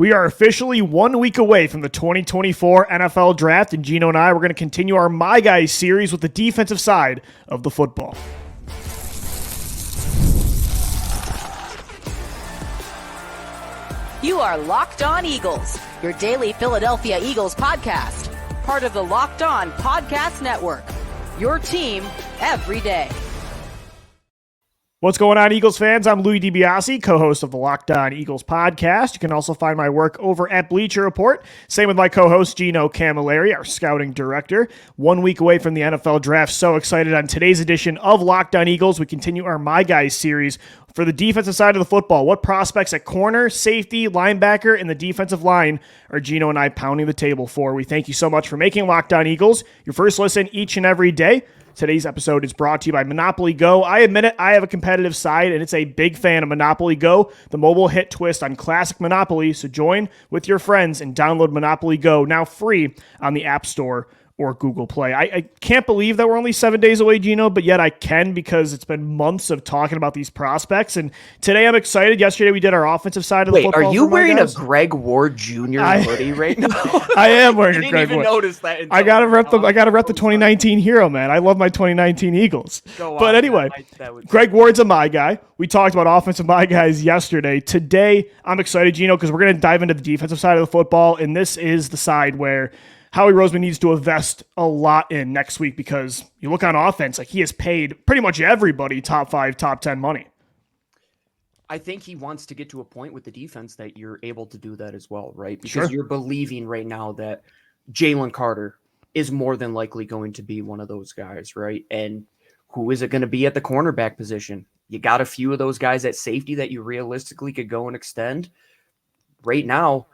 We are officially 1 week away from the 2024 NFL Draft, and Gino and I, we're going to continue our My Guys series with the defensive side of the football. You are Locked On Eagles, your daily Philadelphia Eagles podcast, part of the Locked On Podcast Network, your team every day. What's going on, Eagles fans? I'm Louis DiBiase, co-host of the Locked On Eagles podcast. You can also find my work over at Bleacher Report. Same with my co-host, Gino Camilleri, our scouting director. 1 week away from the NFL Draft. So excited on today's edition of Locked On Eagles. We continue our My Guys series for the defensive side of the football. What prospects at corner, safety, linebacker, and the defensive line are Gino and I pounding the table for? We thank you so much for making Locked On Eagles your first listen each and every day. Today's episode is brought to you by Monopoly Go. I admit it, I have a competitive side, and it's a big fan of Monopoly Go, the mobile hit twist on classic Monopoly. So join with your friends and download Monopoly Go, now free on the App Store or Google Play. I can't believe that we're only 7 days away, Gino, but yet I can because it's been months of talking about these prospects, and today I'm excited. Yesterday we did our offensive side of the football. Wait, are you wearing a Greg Ward Jr. hoodie right now? I am wearing a Greg Ward. I didn't even notice that. I gotta rep the 2019 hero, man. I love my 2019 Eagles. But anyway, Greg Ward's a My Guy. We talked about offensive My Guys yesterday. Today, I'm excited, Gino, because we're going to dive into the defensive side of the football, and this is the side where Howie Roseman needs to invest a lot in next week, because you look on offense, like he has paid pretty much everybody top 5, top 10 money. I think he wants to get to a point with the defense that you're able to do that as well, right? Because You're believing right now that Jalen Carter is more than likely going to be one of those guys, right? And who is it going to be at the cornerback position? You got a few of those guys at safety that you realistically could go and extend. Right now,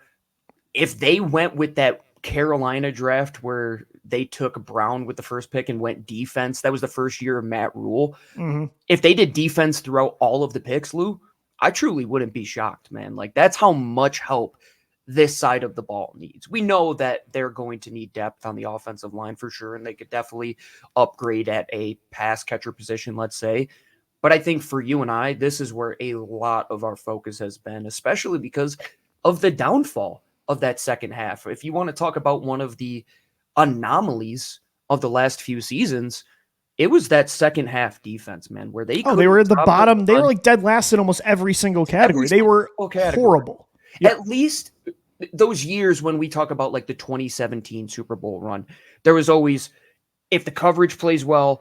if they went with that Carolina draft where they took Brown with the first pick and went defense, that was the first year of Matt Rule. Mm-hmm. If they did defense throughout all of the picks, Lou, I truly wouldn't be shocked, man. Like, that's how much help this side of the ball needs. We know that they're going to need depth on the offensive line for sure, and they could definitely upgrade at a pass catcher position, let's say. But I think for you and I, this is where a lot of our focus has been, especially because of the downfall of that second half. If you want to talk about one of the anomalies of the last few seasons, it was that second half defense, man, where they were at the bottom. They were like dead last in almost every single category. They were horrible. Yep. At least those years when we talk about like the 2017 Super Bowl run, there was always, if the coverage plays well,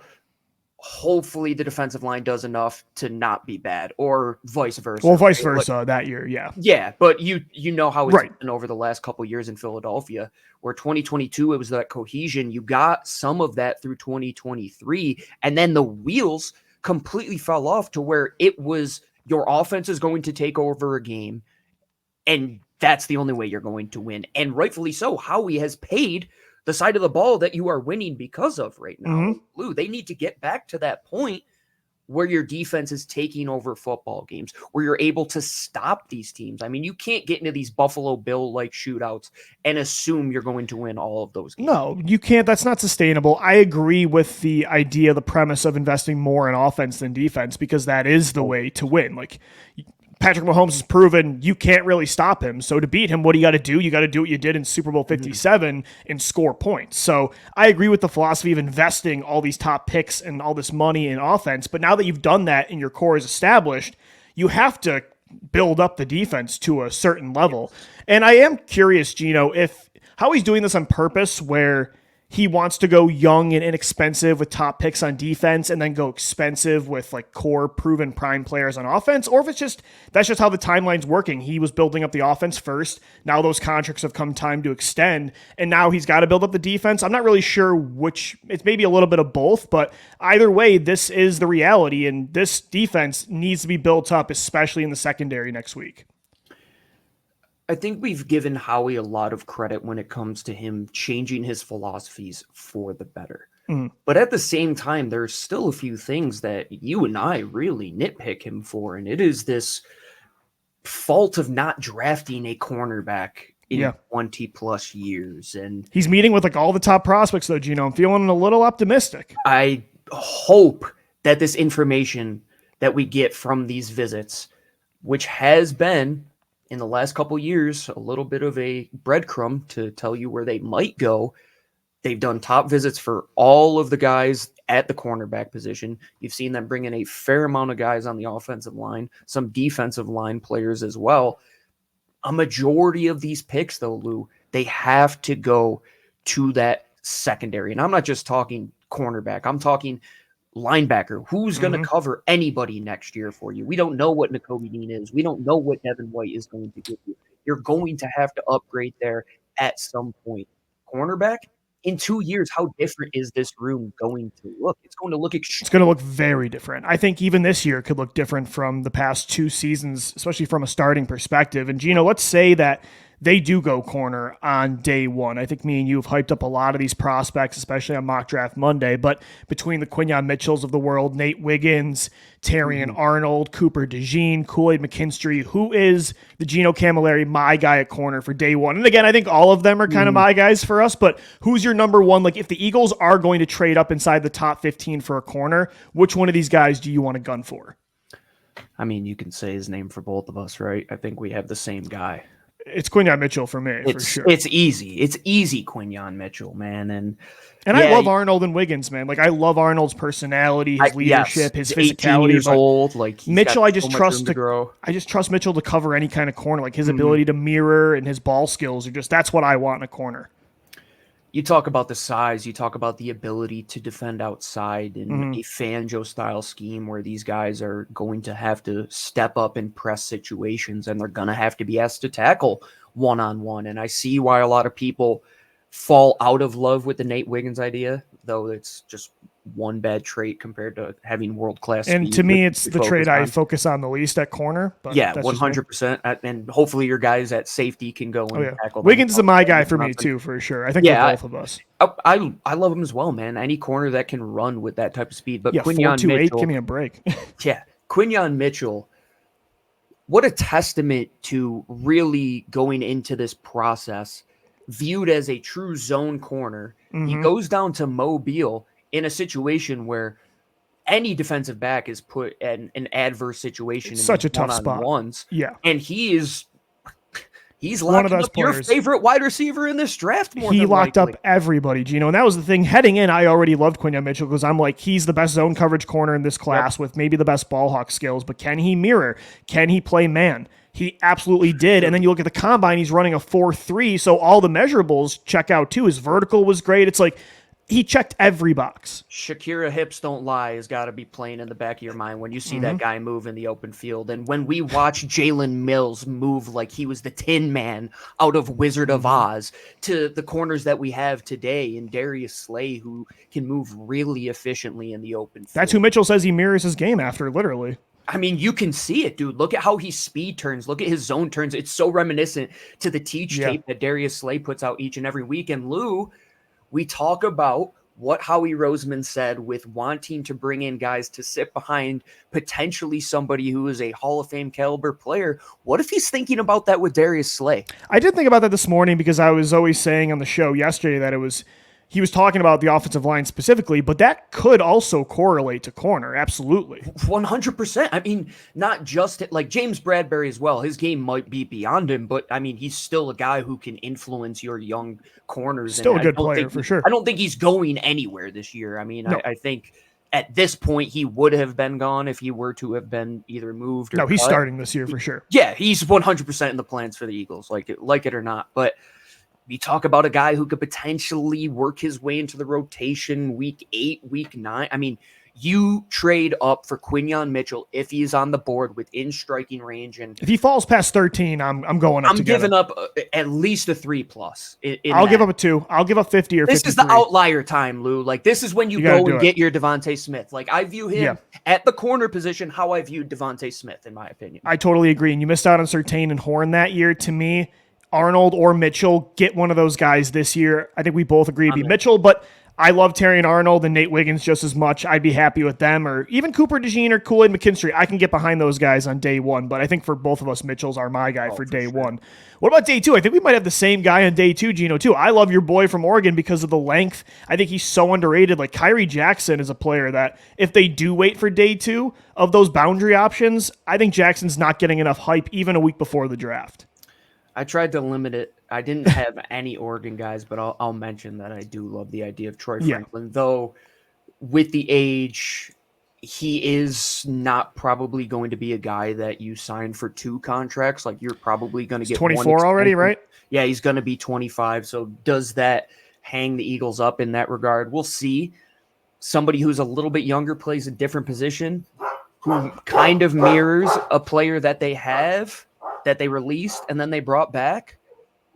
hopefully the defensive line does enough to not be bad, or vice versa. Well, vice versa that year, yeah. Yeah, but you know how it's been over the last couple of years in Philadelphia, where 2022, it was that cohesion. You got some of that through 2023, and then the wheels completely fell off to where it was your offense is going to take over a game, and that's the only way you're going to win. And rightfully so, Howie has paid the side of the ball that you are winning because of right now. Mm-hmm. Lou, they need to get back to that point where your defense is taking over football games, where you're able to stop these teams. I mean, you can't get into these Buffalo Bill-like shootouts and assume you're going to win all of those games. No, you can't. That's not sustainable. I agree with the idea, the premise of investing more in offense than defense, because that is the way to win. Like, Patrick Mahomes has proven you can't really stop him. So to beat him, what do you got to do? You got to do what you did in Super Bowl 57 and score points. So I agree with the philosophy of investing all these top picks and all this money in offense. But now that you've done that and your core is established, you have to build up the defense to a certain level. And I am curious, Gino, if how he's doing this on purpose, where he wants to go young and inexpensive with top picks on defense and then go expensive with like core proven prime players on offense, or if that's just how the timeline's working. He was building up the offense first. Now those contracts have come time to extend, and now he's got to build up the defense. I'm not really sure which. It's maybe a little bit of both, but either way, this is the reality, and this defense needs to be built up, especially in the secondary next week. I think we've given Howie a lot of credit when it comes to him changing his philosophies for the better. But at the same time, there's still a few things that you and I really nitpick him for, and it is this fault of not drafting a cornerback in 20 plus years. And he's meeting with like all the top prospects though, Gino. I'm feeling a little optimistic. I hope that this information that we get from these visits, which has been in the last couple years, a little bit of a breadcrumb to tell you where they might go. They've done top visits for all of the guys at the cornerback position. You've seen them bring in a fair amount of guys on the offensive line, some defensive line players as well. A majority of these picks, though, Lou, they have to go to that secondary. And I'm not just talking cornerback. I'm talking linebacker. Who's going to cover anybody next year for you? We don't know what Nakobe Dean is. We don't know what Devin White is going to give you. You're going to have to upgrade there at some point. Cornerback, in 2 years, how different is this room going to look? It's going to look It's going to look very different. I think even this year could look different from the past 2 seasons, especially from a starting perspective. And Gino, let's say that they do go corner on day one. I think me and you have hyped up a lot of these prospects, especially on Mock Draft Monday. But between the Quinyon Mitchells of the world, Nate Wiggins, Terrion Arnold, Cooper DeJean, Kool-Aid McKinstry, who is the Gino Camilleri, my guy at corner for day one? And again, I think all of them are kind of my guys for us, but who's your number one? Like, if the Eagles are going to trade up inside the top 15 for a corner, which one of these guys do you want to gun for? I mean, you can say his name for both of us, right? I think we have the same guy. It's Quinyon Mitchell for me, for sure. It's easy. It's easy, Quinyon Mitchell, man. And I love Arnold and Wiggins, man. Like, I love Arnold's personality, his leadership, his physicality. 18 years old, like Mitchell, I just trust Mitchell to cover any kind of corner. Like, his ability to mirror and his ball skills are just, that's what I want in a corner. You talk about the size, you talk about the ability to defend outside in a Fangio style scheme where these guys are going to have to step up in press situations and they're going to have to be asked to tackle one-on-one. And I see why a lot of people fall out of love with the Nate Wiggins idea, though it's just one bad trait compared to having world-class And to me, it's the trait I focus on the least at corner. But yeah, 100%. And hopefully your guys at safety can go and tackle them. Wiggins is my guy for me too, for sure. I think both of us. I love him as well, man. Any corner that can run with that type of speed. But Quinyon 4.28, Mitchell, give me a break. Quinyon Mitchell, what a testament to really going into this process, viewed as a true zone corner. He goes down to Mobile in a situation where any defensive back is put in an adverse situation. It's such a tough spot. Yeah. And he's locking up your favorite wide receiver in this draft. He locked up everybody, Gino. And that was the thing. Heading in, I already loved Quinyon Mitchell because I'm like, he's the best zone coverage corner in this class with maybe the best ball hawk skills. But can he mirror? Can he play man? He absolutely did. And then you look at the combine, he's running a 4.3. So all the measurables check out too. His vertical was great. It's like, he checked every box. Shakira hips don't lie has got to be playing in the back of your mind when you see that guy move in the open field. And when we watch Jalen Mills move like he was the Tin Man out of Wizard of Oz to the corners that we have today in Darius Slay, who can move really efficiently in the open field. That's who Mitchell says he mirrors his game after, literally. I mean, you can see it, dude. Look at how he speed turns. Look at his zone turns. It's so reminiscent to the teach tape that Darius Slay puts out each and every week. And Lou, we talk about what Howie Roseman said with wanting to bring in guys to sit behind potentially somebody who is a Hall of Fame caliber player. What if he's thinking about that with Darius Slay? I did think about that this morning because I was always saying on the show yesterday that he was talking about the offensive line specifically, but that could also correlate to corner. Absolutely. 100%. I mean, not just like James Bradbury as well. His game might be beyond him, but I mean, he's still a guy who can influence your young corners. Still a good player for sure. I don't think he's going anywhere this year. I mean, no. I think at this point he would have been gone if he were to have been either moved or he's starting this year for sure. Yeah, he's 100% in the plans for the Eagles, like it or not. But you talk about a guy who could potentially work his way into the rotation week 8, week 9. I mean, you trade up for Quinyon Mitchell if he's on the board within striking range. And if he falls past 13, I'm going up. I'm giving up at least a 3+. I'll give up a 2. I'll give up 50 or 53. This is the outlier time, Lou. Like, this is when you go and get your Devontae Smith. Like, I view him at the corner position how I viewed Devontae Smith, in my opinion. I totally agree. And you missed out on Surtain and Horn that year. To me, Arnold or Mitchell, get one of those guys this year. I think we both agree to be Mitchell, but I love Terrion Arnold and Nate Wiggins just as much. I'd be happy with them, or even Cooper DeJean or Kool-Aid McKinstry. I can get behind those guys on day one, but I think for both of us, Mitchell's are my guy for day one. What about day two? I think we might have the same guy on day two, Gino, too. I love your boy from Oregon because of the length. I think he's so underrated. Like Kyrie Jackson is a player that if they do wait for day two of those boundary options, I think Jackson's not getting enough hype even a week before the draft. I tried to limit it. I didn't have any Oregon guys, but I'll mention that I do love the idea of Troy Franklin, though with the age, he is not probably going to be a guy that you sign for 2 contracts. Like you're probably going to get 24 already, right? Yeah, he's going to be 25. So does that hang the Eagles up in that regard? We'll see. Somebody who's a little bit younger plays a different position, who kind of mirrors a player that they have, that they released and then they brought back.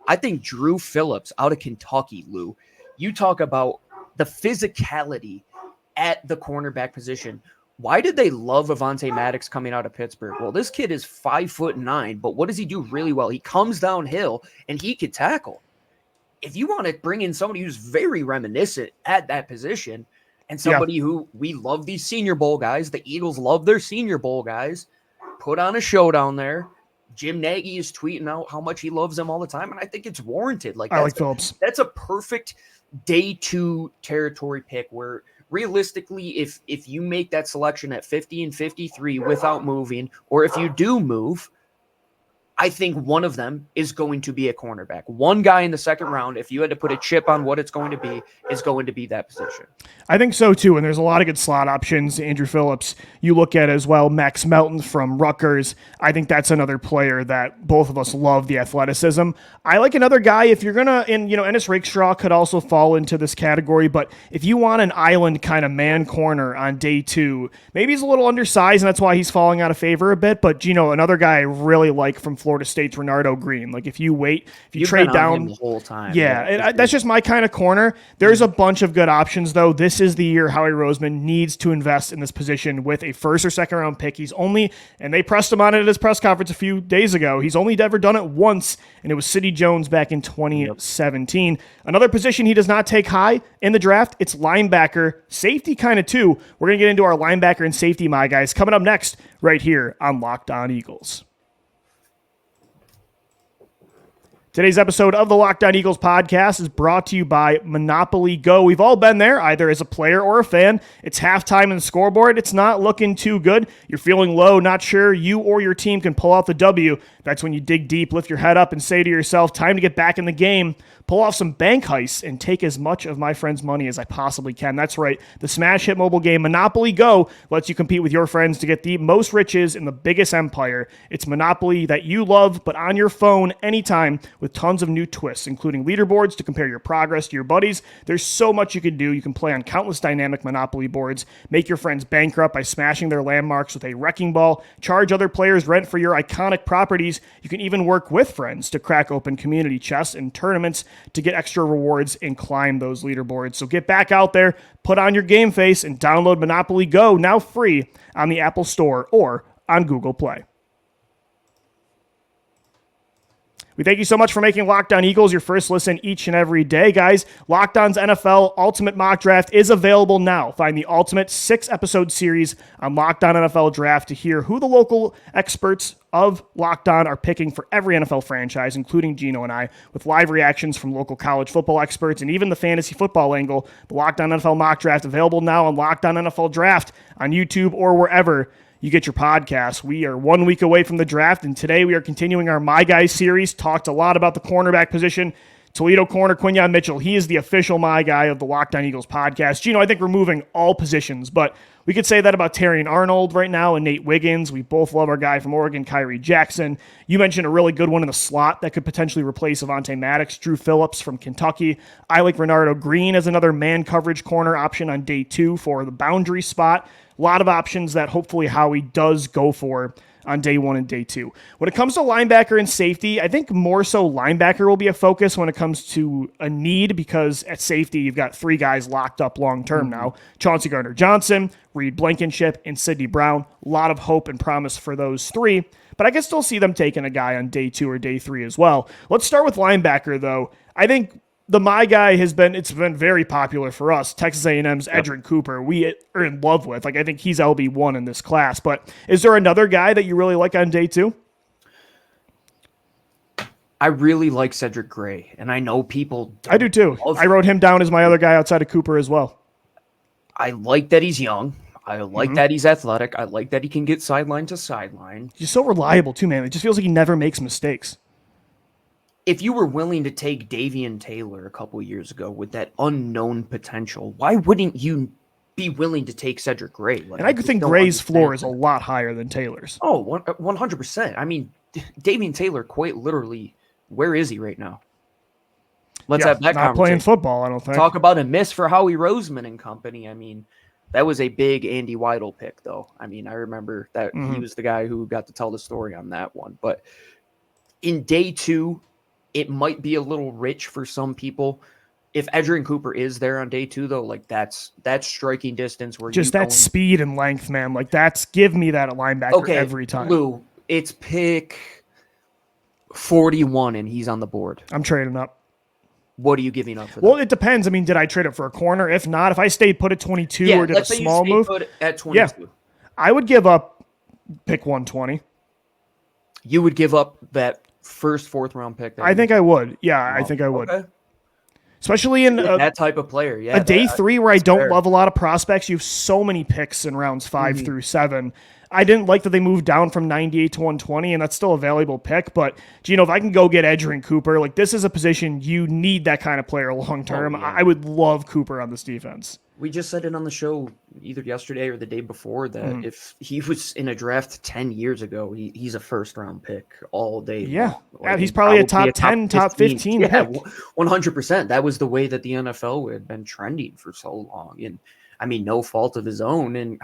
I think Drew Phillips out of Kentucky, Lou, you talk about the physicality at the cornerback position. Why did they love Avonte Maddox coming out of Pittsburgh? Well, this kid is 5'9", but what does he do really well? He comes downhill and he can tackle. If you want to bring in somebody who's very reminiscent at that position and somebody who we love these Senior Bowl guys, the Eagles love their Senior Bowl guys, put on a show down there. Jim Nagy is tweeting out how much he loves them all the time, and I think it's warranted. I like Phillips. That's a perfect day 2 territory pick where realistically, if you make that selection at 50 and 53 without moving, or if you do move, I think one of them is going to be a cornerback. One guy in the second round, if you had to put a chip on what it's going to be, is going to be that position. I think so too, and there's a lot of good slot options. Andrew Phillips, you look at as well. Max Melton from Rutgers. I think that's another player that both of us love the athleticism. I like another guy, if you're going to, and Ennis Rakestraw could also fall into this category, but if you want an island kind of man corner on day 2, maybe he's a little undersized, and that's why he's falling out of favor a bit, but another guy I really like from Florida State's Renardo Green. Like if you trade down the whole time. That's just my kind of corner. There's a bunch of good options though. This is the year Howie Roseman needs to invest in this position with a first or second round pick. And they pressed him on it at his press conference a few days ago. He's only ever done it once, and it was Sidney Jones back in 2017. Another position he does not take high in the draft, it's linebacker, safety kind of too. We're going to get into our linebacker and safety, my guys, coming up next right here on Locked On Eagles. Today's episode of the Locked On Eagles podcast is brought to you by Monopoly Go. We've all been there, either as a player or a fan. It's halftime in the scoreboard. It's not looking too good. You're feeling low, not sure you or your team can pull out the W. That's when you dig deep, lift your head up, and say to yourself, time to get back in the game. Pull off some bank heists and take as much of my friend's money as I possibly can. That's right. The smash hit mobile game Monopoly Go lets you compete with your friends to get the most riches in the biggest empire. It's Monopoly that you love, but on your phone anytime with tons of new twists, including leaderboards to compare your progress to your buddies. There's so much you can do. You can play on countless dynamic Monopoly boards, make your friends bankrupt by smashing their landmarks with a wrecking ball, charge other players rent for your iconic properties. You can even work with friends to crack open community chests and tournaments to get extra rewards and climb those leaderboards. So get back out there, put on your game face, and download Monopoly Go, now free on the Apple Store or on Google Play. We thank you so much for making Locked On Eagles your first listen each and every day, guys. Locked On's NFL Ultimate Mock Draft is available now. Find the Ultimate 6-episode series on Locked On NFL Draft to hear who the local experts of Locked On are picking for every NFL franchise, including Gino and I, with live reactions from local college football experts and even the fantasy football angle. The Locked On NFL Mock Draft available now on Locked On NFL Draft on YouTube or wherever you get your podcasts. We are 1 week away from the draft, and today we are continuing our My Guys series. Talked a lot about the cornerback position. Toledo corner Quinyon Mitchell, he is the official My Guy of the Locked On Eagles podcast. Gino, I think we're moving all positions, but we could say that about Terrion Arnold right now and Nate Wiggins. We both love our guy from Oregon, Kyrie Jackson. You mentioned a really good one in the slot that could potentially replace Avonte Maddox, Drew Phillips from Kentucky. I like Renardo Green as another man coverage corner option on day 2 for the boundary spot. A lot of options that hopefully Howie does go for on day 1 and day 2. When it comes to linebacker and safety, I think more so linebacker will be a focus when it comes to a need, because at safety, you've got 3 guys locked up long-term now. Chauncey Gardner-Johnson, Reed Blankenship, and Sidney Brown. A lot of hope and promise for those 3, but I can still see them taking a guy on day 2 or day 3 as well. Let's start with linebacker, though. I think my guy it's been very popular for us. Texas A&M's Edgerrin Cooper, we are in love with. Like, I think he's LB1 in this class. But is there another guy that you really like on day 2? I really like Cedric Gray, and I know people. I do too. I wrote him down as my other guy outside of Cooper as well. I like that he's young. I like that he's athletic. I like that he can get sideline to sideline. He's so reliable too, man. It just feels like he never makes mistakes. If you were willing to take Davion Taylor a couple years ago with that unknown potential, why wouldn't you be willing to take Cedric Gray? Like, and I think Gray's floor is a lot higher than Taylor's. Oh, 100%. I mean, Davion Taylor, quite literally, where is he right now? Let's have that not playing football, I don't think. Talk about a miss for Howie Roseman and company. I mean, that was a big Andy Weidel pick, though. I mean, I remember that he was the guy who got to tell the story on that one. But in day 2, it might be a little rich for some people. If Edgerrin Cooper is there on day 2, though, like that's striking distance where just that speed and length, man. Like give me that at linebacker every time. Lou, it's pick 41 and he's on the board. I'm trading up. What are you giving up for that? Well, it depends. I mean, did I trade it for a corner? If not, if I stayed put at 22 or did a small move, put at 22. I would give up pick 120. You would give up that first 4th round pick? I think I would. Yeah, I think I would. Okay. Especially in that type of player. Yeah, a day 3 where I don't love a lot of prospects. You have so many picks in rounds 5 through 7. I didn't like that they moved down from 98 to 120, and that's still a valuable pick. But, Gino, if I can go get Edgerrin Cooper, like this is a position you need that kind of player long term. Oh, yeah. I would love Cooper on this defense. We just said it on the show either yesterday or the day before that if he was in a draft 10 years ago, he's a first-round pick all day. Yeah, like, he's probably a top 10, top 15 pick. Yeah, 100%. That was the way that the NFL had been trending for so long. And I mean, no fault of his own. And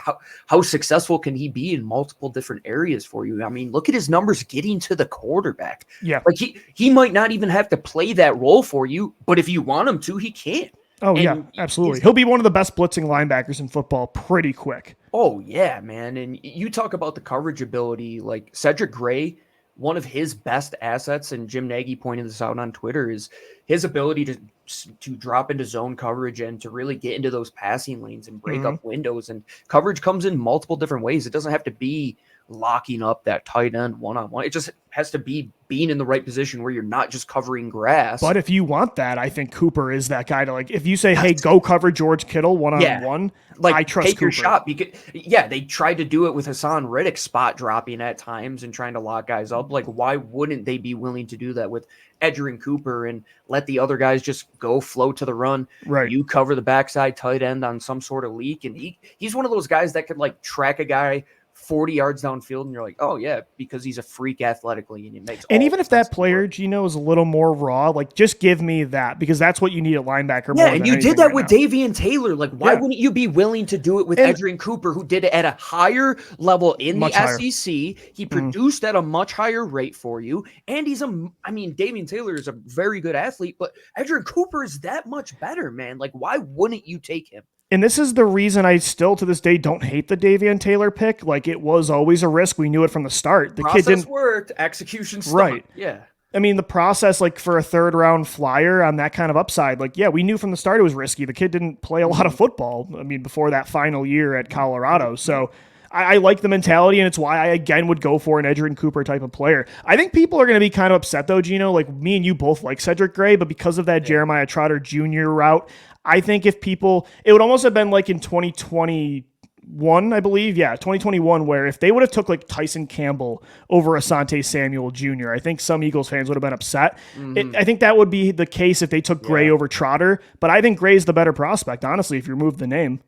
how successful can he be in multiple different areas for you? I mean, look at his numbers getting to the quarterback. Yeah. Like he might not even have to play that role for you, but if you want him to, he can. Oh, yeah, absolutely. He'll be one of the best blitzing linebackers in football pretty quick. Oh, yeah, man. And you talk about the coverage ability, like Cedric Gray, one of his best assets, and Jim Nagy pointed this out on Twitter, is his ability to drop into zone coverage and to really get into those passing lanes and break up windows. And coverage comes in multiple different ways. It doesn't have to be locking up that tight end one-on-one. It just has to be being in the right position where you're not just covering grass. But if you want that, I think Cooper is that guy to, like, if you say, hey, go cover George Kittle one-on-one, like, I trust take Cooper. Your shot. Because, they tried to do it with Hassan Reddick spot dropping at times and trying to lock guys up. Like, why wouldn't they be willing to do that with Edgerrin Cooper and let the other guys just go float to the run? Right. You cover the backside tight end on some sort of leak. And he's one of those guys that could, like, track a guy 40 yards downfield, and you're like, oh yeah, because he's a freak athletically, and it makes. And even if that player, Gino, is a little more raw, like just give me that, because that's what you need at linebacker. Yeah, and you did that with Davion Taylor. Like, why wouldn't you be willing to do it with Edgerrin Cooper, who did it at a higher level in the SEC? He produced at a much higher rate for you, and Davion Taylor is a very good athlete, but Edgerrin Cooper is that much better, man. Like, why wouldn't you take him? And this is the reason I still to this day don't hate the Davion Taylor pick. Like, it was always a risk. We knew it from the start. The process kid didn't worked, execution stunk. Right. Yeah. I mean, the process, like for a 3rd round flyer on that kind of upside, like, yeah, we knew from the start it was risky. The kid didn't play a lot of football. I mean, before that final year at Colorado. So I like the mentality, and it's why I again would go for an Edgerrin Cooper type of player. I think people are going to be kind of upset though, Gino. Like, me and you both like Cedric Gray, but because of that Jeremiah Trotter Jr. route, I think it would almost have been like in 2021, I believe. Yeah, 2021, where if they would have took like Tyson Campbell over Asante Samuel Jr., I think some Eagles fans would have been upset. I think that would be the case if they took Gray over Trotter, but I think Gray's the better prospect, honestly, if you remove the name.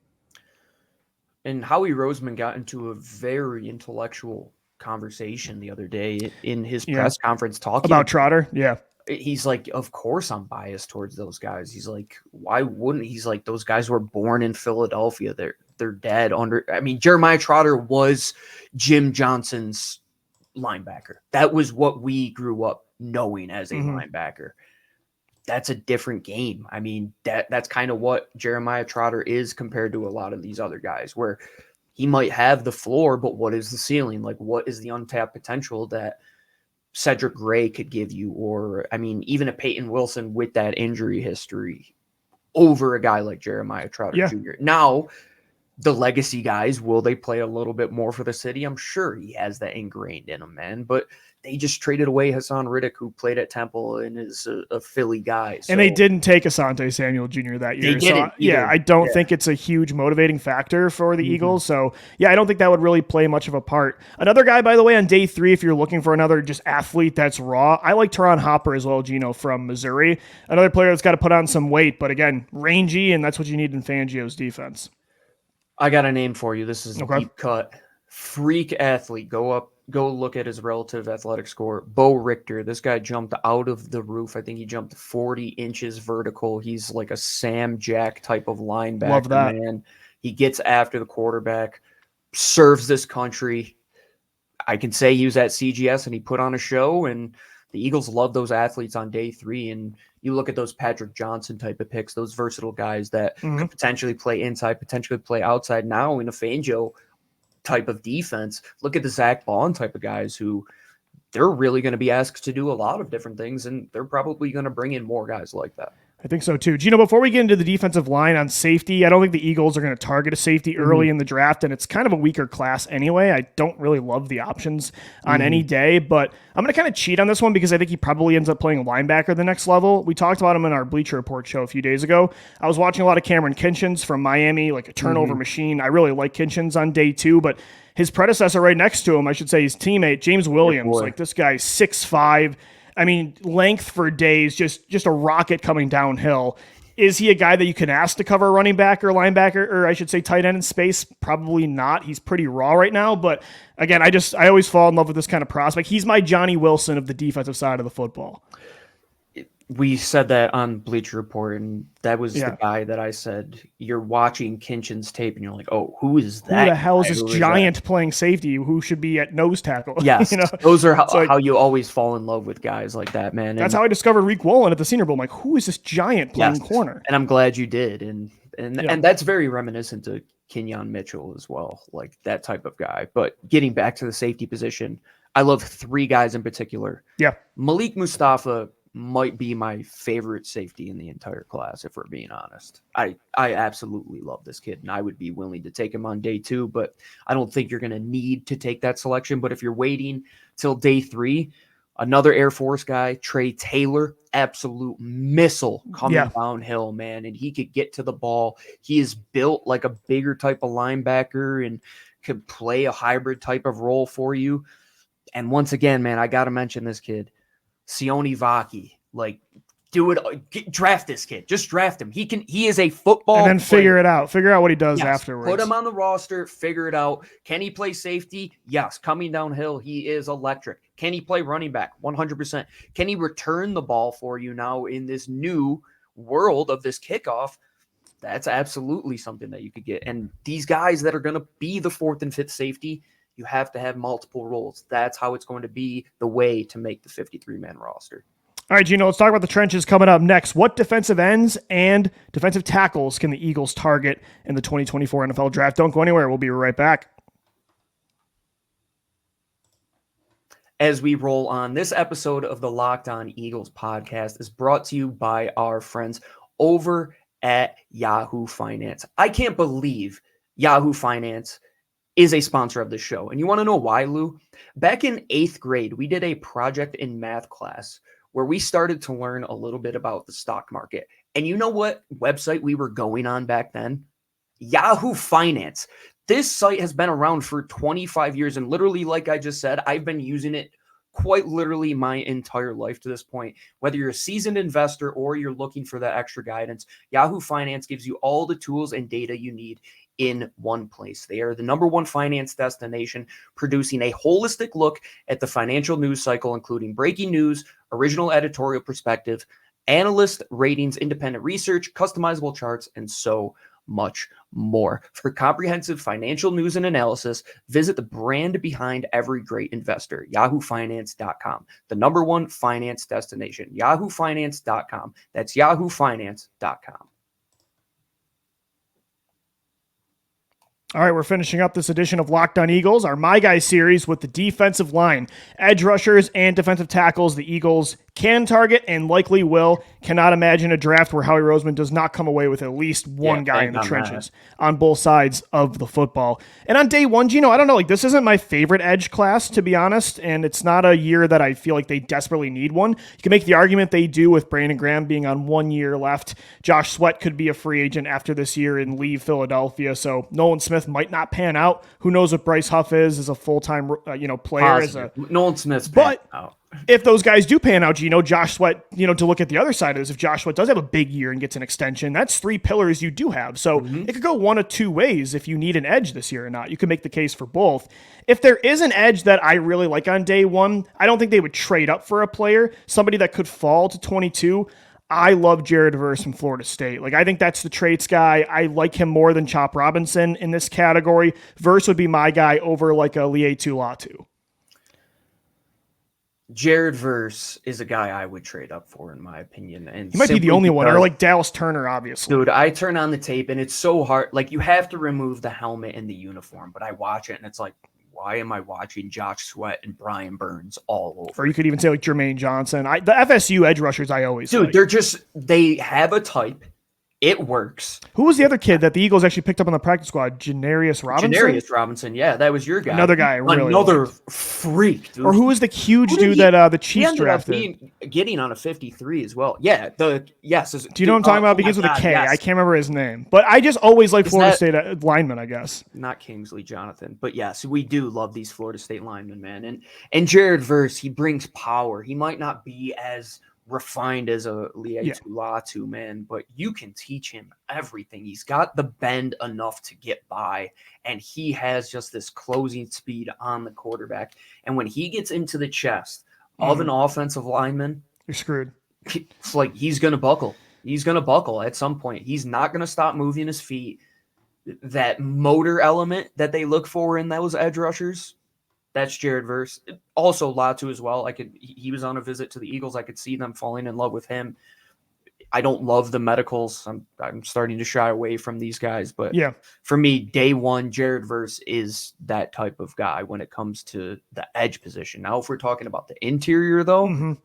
And Howie Roseman got into a very intellectual conversation the other day in his press conference talking about Trotter. Yeah. He's like, of course I'm biased towards those guys. He's like, why wouldn't? He's like, those guys were born in Philadelphia. They're dead under. I mean, Jeremiah Trotter was Jim Johnson's linebacker. That was what we grew up knowing as a linebacker. That's a different game. I mean, that's kind of what Jeremiah Trotter is compared to a lot of these other guys, where he might have the floor, but what is the ceiling? Like, what is the untapped potential that Cedric Gray could give you, or I mean, even a Peyton Wilson with that injury history over a guy like Jeremiah Trotter Jr. Now, the legacy guys, will they play a little bit more for the city? I'm sure he has that ingrained in him, man. But they just traded away Hassan Riddick, who played at Temple and is a Philly guy. So. And they didn't take Asante Samuel Jr. that year. They didn't. I don't think it's a huge motivating factor for the Eagles. So, I don't think that would really play much of a part. Another guy, by the way, on day 3, if you're looking for another just athlete that's raw, I like Teron Hopper as well, Gino, from Missouri. Another player that's got to put on some weight, but again, rangy, and that's what you need in Fangio's defense. I got a name for you. This is a deep cut. Freak athlete. Go look at his relative athletic score. Bo Richter. This guy jumped out of the roof. I think he jumped 40 inches vertical. He's like a Sam Jack type of linebacker. Love that. Man. He gets after the quarterback, serves this country. I can say he was at CGS and he put on a show, and the Eagles love those athletes on day 3. And you look at those Patrick Johnson type of picks, those versatile guys that could potentially play inside, potentially play outside now in a Fangio type of defense. Look at the Zach Bond type of guys who they're really going to be asked to do a lot of different things, and they're probably going to bring in more guys like that. I think so too. Gino, before we get into the defensive line on safety, I don't think the Eagles are going to target a safety early in the draft, and it's kind of a weaker class anyway. I don't really love the options on any day, but I'm going to kind of cheat on this one because I think he probably ends up playing a linebacker the next level. We talked about him in our Bleacher Report show a few days ago. I was watching a lot of Cameron Kinchins from Miami, like a turnover machine. I really like Kinchins on day 2, but his predecessor right next to him, I should say his teammate, James Williams, like this guy's 6'5". I mean, length for days, just a rocket coming downhill. Is he a guy that you can ask to cover a running back or linebacker, or I should say tight end in space? Probably not. He's pretty raw right now. But again, I always fall in love with this kind of prospect. He's my Johnny Wilson of the defensive side of the football. We said that on Bleacher Report, and that was the guy that I said, you're watching Kinchin's tape, and you're like, oh, who is that? Who the hell is this giant playing safety who should be at nose tackle? Yes, those are how you always fall in love with guys like that, man. That's how I discovered Reek Woolen at the Senior Bowl. I'm like, who is this giant playing corner? And I'm glad you did. And that's very reminiscent to Quinyon Mitchell as well, like that type of guy. But getting back to the safety position, I love 3 guys in particular. Yeah. Malik Mustapha might be my favorite safety in the entire class, if we're being honest. I absolutely love this kid, and I would be willing to take him on day 2, but I don't think you're going to need to take that selection. But if you're waiting till day 3, another Air Force guy, Trey Taylor, absolute missile coming downhill, man, and he could get to the ball. He is built like a bigger type of linebacker and could play a hybrid type of role for you. And once again, man, I got to mention this kid, Sione Vaki. Like, do it. Draft this kid. Just draft him. He is a football. And then figure it out. Figure out what he does afterwards. Put him on the roster. Figure it out. Can he play safety? Yes. Coming downhill, he is electric. Can he play running back? 100%. Can he return the ball for you now in this new world of this kickoff? That's absolutely something that you could get. And these guys that are going to be the 4th and 5th safety, you have to have multiple roles. That's how it's going to be the way to make the 53-man roster. All right, Gino, let's talk about the trenches coming up next. What defensive ends and defensive tackles can the Eagles target in the 2024 NFL Draft? Don't go anywhere. We'll be right back. As we roll on, this episode of the Locked On Eagles podcast is brought to you by our friends over at Yahoo Finance. I can't believe Yahoo Finance is a sponsor of the show. And you want to know why, Lou? Back in 8th grade, we did a project in math class where we started to learn a little bit about the stock market. And you know what website we were going on back then? Yahoo Finance. This site has been around for 25 years. And literally, like I just said, I've been using it quite literally my entire life to this point. Whether you're a seasoned investor or you're looking for that extra guidance, Yahoo Finance gives you all the tools and data you need in one place. They are the #1 finance destination, producing a holistic look at the financial news cycle, including breaking news, original editorial perspective, analyst ratings, independent research, customizable charts, and so much more. For comprehensive financial news and analysis, visit the brand behind every great investor, yahoofinance.com, the #1 finance destination, yahoofinance.com. That's yahoofinance.com. All right, we're finishing up this edition of Locked On Eagles, our My Guy series with the defensive line, edge rushers, and defensive tackles the Eagles can target and likely will. Cannot imagine a draft where Howie Roseman does not come away with at least one guy in the trenches on both sides of the football. And on day one, Gino, I don't know, like this isn't my favorite edge class, to be honest, and it's not a year that I feel like they desperately need one. You can make the argument they do with Brandon Graham being on 1 year left. Josh Sweat could be a free agent after this year and leave Philadelphia, so Nolan Smith might not pan out. Who knows what Bryce Huff is as a full-time player. Nolan Smith's out. If those guys do pan out, Gino, Josh Sweat, to look at the other side of this, if Josh Sweat does have a big year and gets an extension, that's 3 pillars you do have. So it could go one of two ways if you need an edge this year or not. You can make the case for both. If there is an edge that I really like on day one, I don't think they would trade up for a player, somebody that could fall to 22. I love Jared Verse from Florida State. Like, I think that's the traits guy. I like him more than Chop Robinson in this category. Verse would be my guy over like a Lietu Latu. Jared Verse is a guy I would trade up for, in my opinion. And he might be the only one, or like Dallas Turner, obviously. Dude, I turn on the tape, and it's so hard. Like, you have to remove the helmet and the uniform, but I watch it, and it's like, why am I watching Josh Sweat and Brian Burns all over? Or you could even say like Jermaine Johnson. The FSU edge rushers I always Dude, they have a type. It works. Who was the other kid that the Eagles actually picked up on the practice squad? Janarius Robinson? Janarius Robinson, yeah, that was your guy. Another guy, Another freak, dude. Or who was the huge dude that the Chiefs drafted? Getting on a 53 as well. Yeah, do you know what I'm talking about? Begins with a K. Yes. I can't remember his name. But I just always like Florida State linemen, I guess. Not Kingsley Jonathan. But yes, we do love these Florida State linemen, man. And Jared Verse, he brings power. He might not be as refined as a Lietu Latu, man, but you can teach him everything. He's got the bend enough to get by, and he has just this closing speed on the quarterback. And when he gets into the chest of an offensive lineman, you're screwed. It's like he's going to buckle. He's going to buckle at some point. He's not going to stop moving his feet. That motor element that they look for in those edge rushers, that's Jared Verse. Also Latu as well. He was on a visit to the Eagles. I could see them falling in love with him. I don't love the medicals. I'm starting to shy away from these guys, but for me, day one, Jared Verse is that type of guy when it comes to the edge position. Now, if we're talking about the interior, though,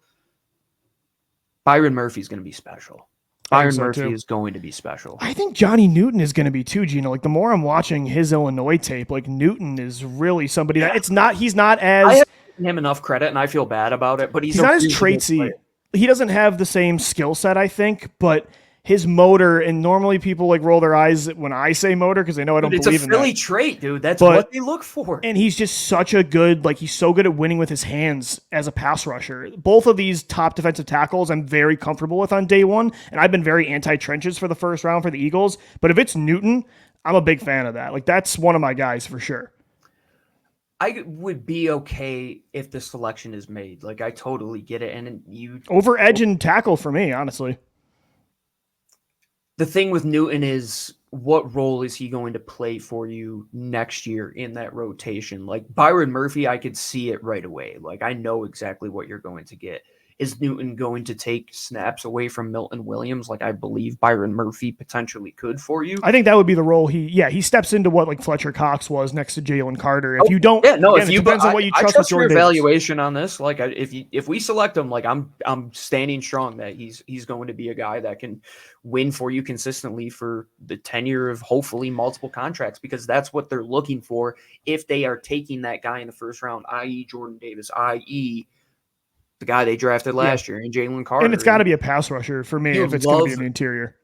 Byron Murphy is going to be special. Byron Murphy is going to be special. I think Johnny Newton is going to be too, Gino. Like, the more I'm watching his Illinois tape, like, Newton is really somebody that he's not as... I haven't given him enough credit, and I feel bad about it, but he's not as traitsy. He doesn't have the same skill set, I think, but his motor, and normally people like roll their eyes when I say motor because they know I don't believe in that. It's a Philly trait, dude. That's what they look for. And he's just such a good, like, he's so good at winning with his hands as a pass rusher. Both of these top defensive tackles I'm very comfortable with on day one, and I've been very anti-trenches for the first round for the Eagles. But if it's Newton, I'm a big fan of that. Like, that's one of my guys for sure. I would be okay if the selection is made. Like, I totally get it. And over edge and tackle for me, honestly. The thing with Newton is, what role is he going to play for you next year in that rotation? Like Byron Murphy, I could see it right away. Like, I know exactly what you're going to get. Is Newton going to take snaps away from Milton Williams like I believe Byron Murphy potentially could for you? I think that would be the role he steps into what like Fletcher Cox was next to Jalen Carter. If you don't, it depends on what you trust with your evaluation on this. Like, if we select him, like I'm standing strong that he's going to be a guy that can win for you consistently for the tenure of hopefully multiple contracts, because that's what they're looking for if they are taking that guy in the first round, i.e. Jordan Davis, i.e. the guy they drafted last year, and Jalen Carter. And it's got to be a pass rusher for me if it's going to be an interior.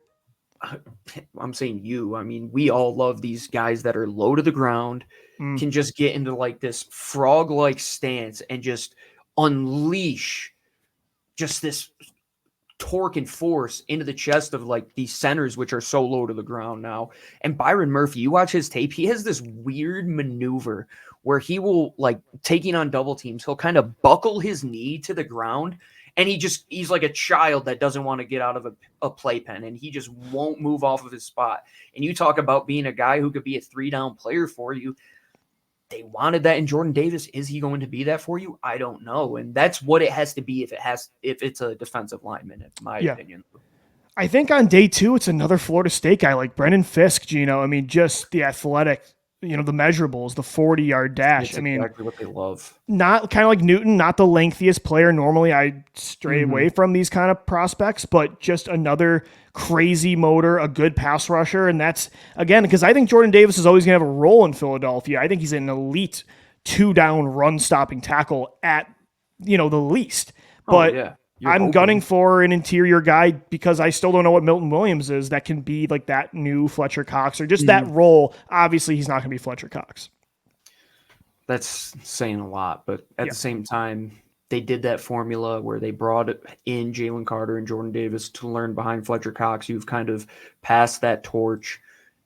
I'm saying I mean, we all love these guys that are low to the ground, can just get into like this frog-like stance and just unleash just this torque and force into the chest of like these centers, which are so low to the ground now. And Byron Murphy, you watch his tape, he has this weird maneuver where he will, like, taking on double teams, he'll kind of buckle his knee to the ground, and he's like a child that doesn't want to get out of a playpen, and he just won't move off of his spot. And you talk about being a guy who could be a 3-down player for you. They wanted that in Jordan Davis. Is he going to be that for you? I don't know. And that's what it has to be if it's a defensive lineman, in my opinion. I think on day two, it's another Florida State guy like Brendan Fisk, Gino. I mean, just the athletic the measurables, the 40-yard dash. It's exactly what they love. Not kind of like Newton, not the lengthiest player. Normally I stray away from these kind of prospects, but just another crazy motor, a good pass rusher. And that's, again, because I think Jordan Davis is always going to have a role in Philadelphia. I think he's an elite 2-down run stopping tackle at, the least. But I'm gunning for an interior guy because I still don't know what Milton Williams is that can be like that new Fletcher Cox or just that role. Obviously, he's not going to be Fletcher Cox. That's saying a lot, but at the same time, they did that formula where they brought in Jalen Carter and Jordan Davis to learn behind Fletcher Cox. You've kind of passed that torch.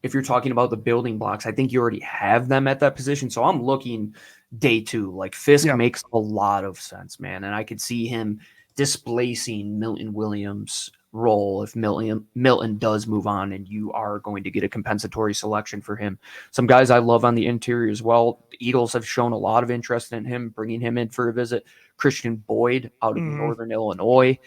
If you're talking about the building blocks, I think you already have them at that position. So I'm looking day 2. Like Fisk makes a lot of sense, man. And I could see him displacing Milton Williams' role if Milton does move on and you are going to get a compensatory selection for him. Some guys I love on the interior as well. The Eagles have shown a lot of interest in him, bringing him in for a visit. Christian Boyd out of Northern Illinois.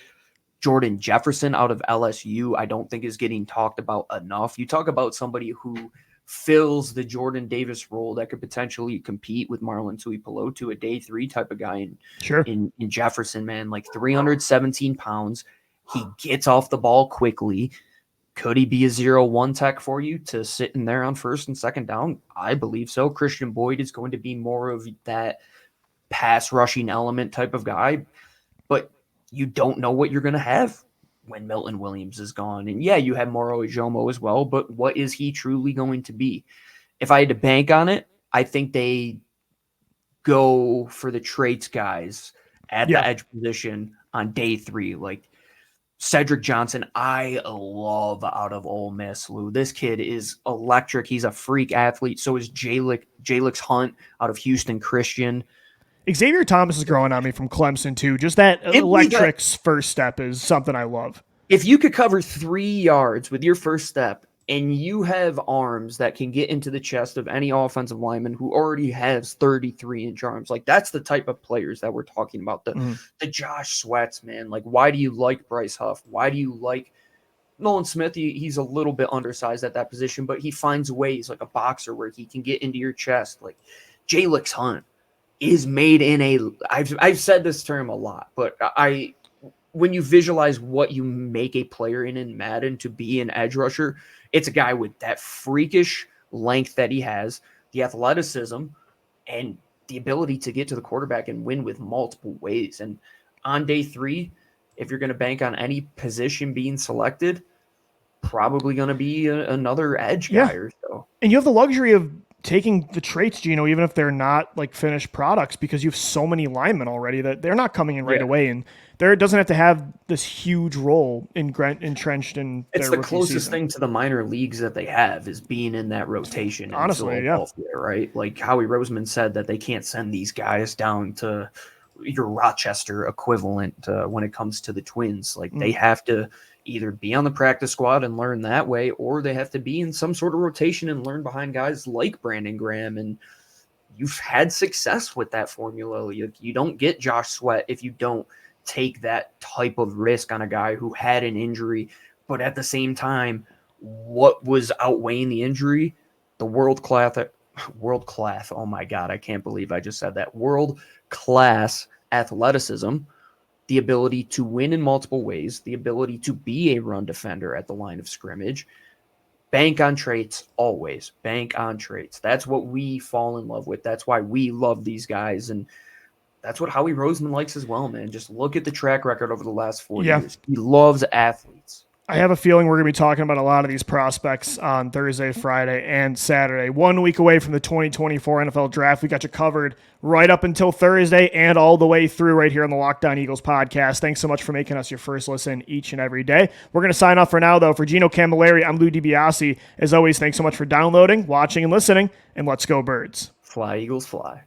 Jordan Jefferson out of LSU, I don't think is getting talked about enough. You talk about somebody who fills the Jordan Davis role that could potentially compete with Marlon Tuipulotu, a day 3 type of guy in Jefferson, man, like 317 pounds. He gets off the ball quickly. Could he be a 0-1 tech for you to sit in there on first and second down? I believe so. Christian Boyd is going to be more of that pass rushing element type of guy, but you don't know what you're going to have when Milton Williams is gone. And yeah, you have Moro Ijomo as well, but what is he truly going to be? If I had to bank on it, I think they go for the traits guys at the edge position on day 3. Like Cedric Johnson, I love out of Ole Miss, Lou. This kid is electric. He's a freak athlete. So is Jalix Hunt out of Houston Christian. Xavier Thomas is growing on me from Clemson too. Just that electric's first step is something I love. If you could cover 3 yards with your first step and you have arms that can get into the chest of any offensive lineman who already has 33-inch arms, like that's the type of players that we're talking about. The Josh Sweats, man. Like, why do you like Bryce Huff? Why do you like Nolan Smith? He's a little bit undersized at that position, but he finds ways like a boxer where he can get into your chest. Like Jalix Hunt is made in I've said this term a lot, but when you visualize what you make a player in Madden to be an edge rusher, it's a guy with that freakish length that he has, the athleticism, and the ability to get to the quarterback and win with multiple ways. And on day 3, if you're going to bank on any position being selected, probably going to be another edge guy or so. And you have the luxury of taking the traits, Gino, even if they're not like finished products, because you have so many linemen already that they're not coming in right away. And it doesn't have to have this huge role entrenched in it's their the closest season. thing to the minor leagues that they have is being in that rotation. Honestly, right? Like Howie Roseman said that they can't send these guys down to your Rochester equivalent when it comes to the Twins. Like they have to either be on the practice squad and learn that way, or they have to be in some sort of rotation and learn behind guys like Brandon Graham. And you've had success with that formula. You don't get Josh Sweat if you don't take that type of risk on a guy who had an injury, but at the same time, what was outweighing the injury? The world class. Oh my God, I can't believe I just said that. World class athleticism, the ability to win in multiple ways, the ability to be a run defender at the line of scrimmage. Bank on traits, always. Bank on traits. That's what we fall in love with. That's why we love these guys. And that's what Howie Roseman likes as well, man. Just look at the track record over the last 4 years. He loves athletes. I have a feeling we're going to be talking about a lot of these prospects on Thursday, Friday, and Saturday. 1 week away from the 2024 NFL Draft. We got you covered right up until Thursday and all the way through right here on the Locked On Eagles podcast. Thanks so much for making us your first listen each and every day. We're going to sign off for now, though. For Gino Camilleri, I'm Lou DiBiase. As always, thanks so much for downloading, watching, and listening, and let's go Birds. Fly, Eagles, fly.